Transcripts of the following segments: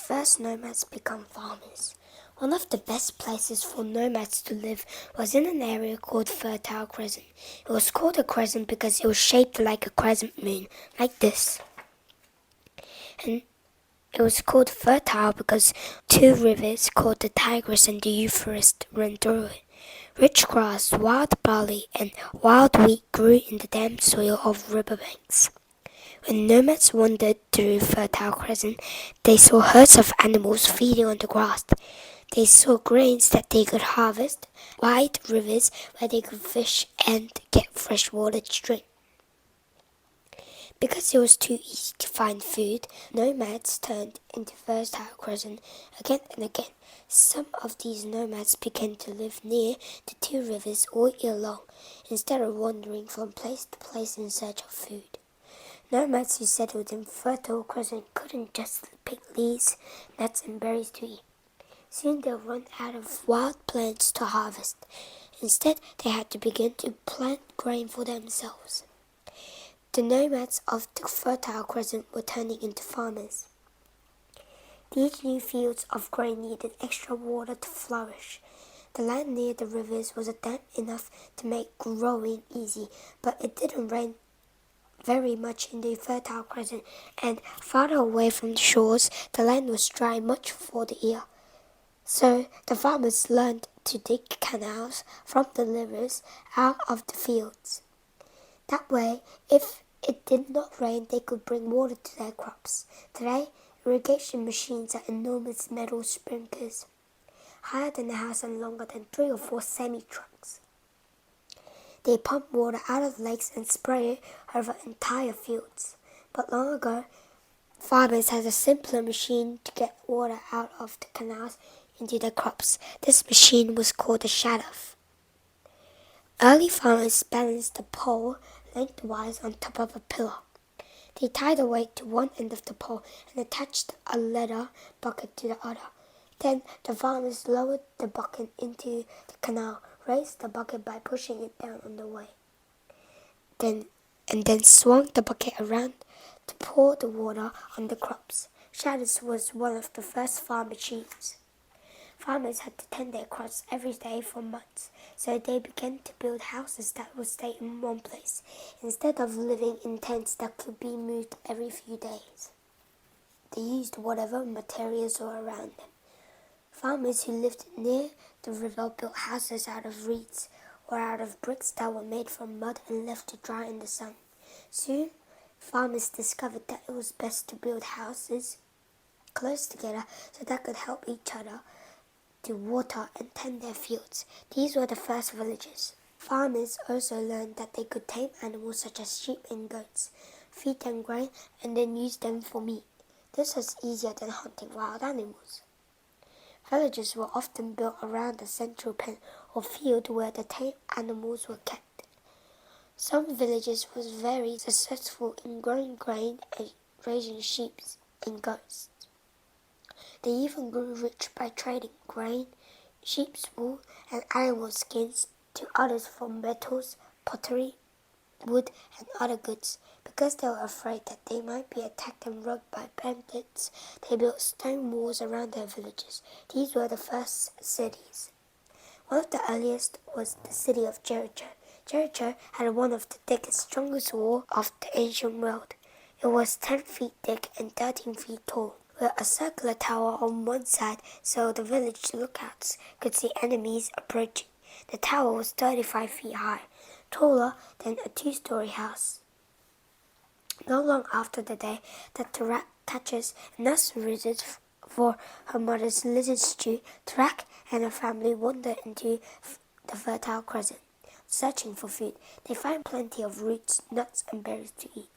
first nomads become farmers. One of the best places for nomads to live was in an area called Fertile Crescent. It was called a crescent because it was shaped like a crescent moon, like this. And it was called fertile because two rivers called the Tigris and the Euphrates ran through it. Rich grass, wild barley, and wild wheat grew in the damp soil of riverbanks. When nomads wandered through Fertile Crescent, they saw herds of animals feeding on the grass. They saw grains that they could harvest, wide rivers where they could fish and get fresh water to drink. Because it was too easy to find food, nomads turned into Fertile Crescent again and again. Some of these nomads began to live near the two rivers all year long, instead of wandering from place to place in search of food. Nomads who settled in Fertile Crescent couldn't just pick leaves, nuts and berries to eat. Soon they'll run out of wild plants to harvest. Instead, they had to begin to plant grain for themselves. The nomads of the Fertile Crescent were turning into farmers. These new fields of grain needed extra water to flourish. The land near the rivers was damp enough to make growing easy, but it didn't rain very much in the Fertile Crescent, and farther away from the shores, the land was dry much for the year. So the farmers learned to dig canals from the rivers out of the fields. That way, if it did not rain, they could bring water to their crops. Today, irrigation machines are enormous metal sprinklers, higher than a house and longer than 3 or 4 semi-trucks. They pump water out of lakes and spray it over entire fields. But long ago, farmers had a simpler machine to get water out of the canals into their crops. This machine was called a SOTW. Early farmers balanced the pole lengthwise on top of a pillar. They tied a weight to one end of the pole and attached a leather bucket to the other. Then the farmers lowered the bucket into the canal, raised the bucket by pushing it down on the way, and then swung the bucket around to pour the water on the crops. SOTW was one of the first farm machines. Farmers had to tend their crops every day for months, so they began to build houses that would stay in one place, instead of living in tents that could be moved every few days. They used whatever materials were around them. Farmers who lived near the river built houses out of reeds or out of bricks that were made from mud and left to dry in the sun. Soon, farmers discovered that it was best to build houses close together so that could help each other to water and tend their fields. These were the first villages. Farmers also learned that they could tame animals such as sheep and goats, feed them grain, and then use them for meat. This was easier than hunting wild animals. Villages were often built around a central pen or field where the tame animals were kept. Some villages was very successful in growing grain and raising sheep and goats. They even grew rich by trading grain, sheep's wool, and animal skins to others for metals, pottery, wood, and other goods. Because they were afraid that they might be attacked and robbed by bandits, they built stone walls around their villages. These were the first cities. One of the earliest was the city of Jericho. Jericho had one of the thickest, strongest walls of the ancient world. It was 10 feet thick and 13 feet tall, with a circular tower on one side so the village lookouts could see enemies approaching. The tower was 35 feet high, taller than a 2-story house. Not long after the day that Tarak catches enough lizards for her mother's lizard stew, Tarak and her family wander into the Fertile Crescent, searching for food. They find plenty of roots, nuts, and berries to eat.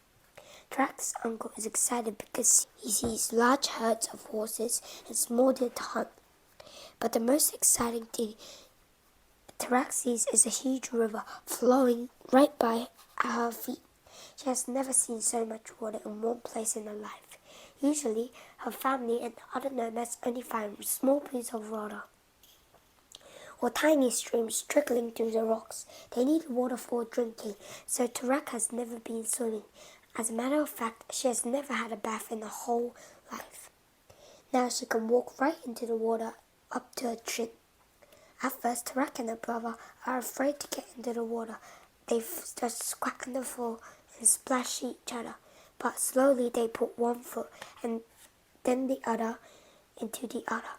Tarak's uncle is excited because he sees large herds of horses and small deer to hunt. But the most exciting thing Tarak sees is a huge river flowing right by her feet. She has never seen so much water in one place in her life. Usually, her family and other nomads only find small pools of water or tiny streams trickling through the rocks. They need water for drinking, so Tarak has never been swimming. As a matter of fact, she has never had a bath in her whole life. Now she can walk right into the water up to her chin. At first, Tarak and her brother are afraid to get into the water. They just squat on the floor and splash each other. But slowly they put one foot and then the other into the other.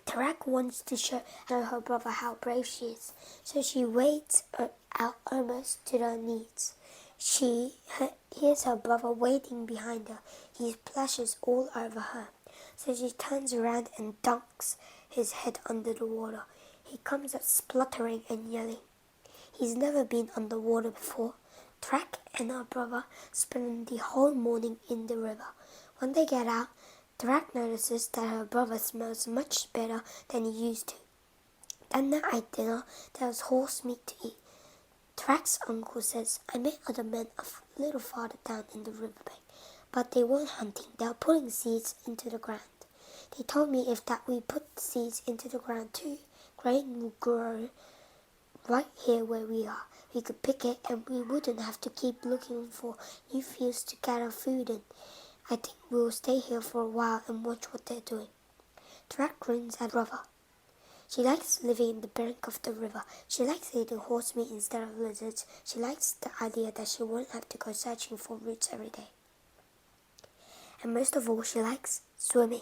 Tarak wants to show her brother how brave she is, so she wades out almost to her knees. She hears her brother wading behind her. He splashes all over her, so she turns around and dunks his head under the water. He comes up spluttering and yelling. He's never been underwater before. Tarak and her brother spend the whole morning in the river. When they get out, Tarak notices that her brother smells much better than he used to. That night at dinner, there was horse meat to eat. Tarak's uncle says, I met other men a little farther down in the riverbank, but they weren't hunting, they were putting seeds into the ground. They told me if that we put seeds into the ground too, grain will grow right here where we are. We could pick it and we wouldn't have to keep looking for new fields to gather food in. I think we'll stay here for a while and watch what they're doing. Tarak grins at her brother. She likes living in the brink of the river. She likes eating horse meat instead of lizards. She likes the idea that she won't have to go searching for roots every day. And most of all, she likes swimming.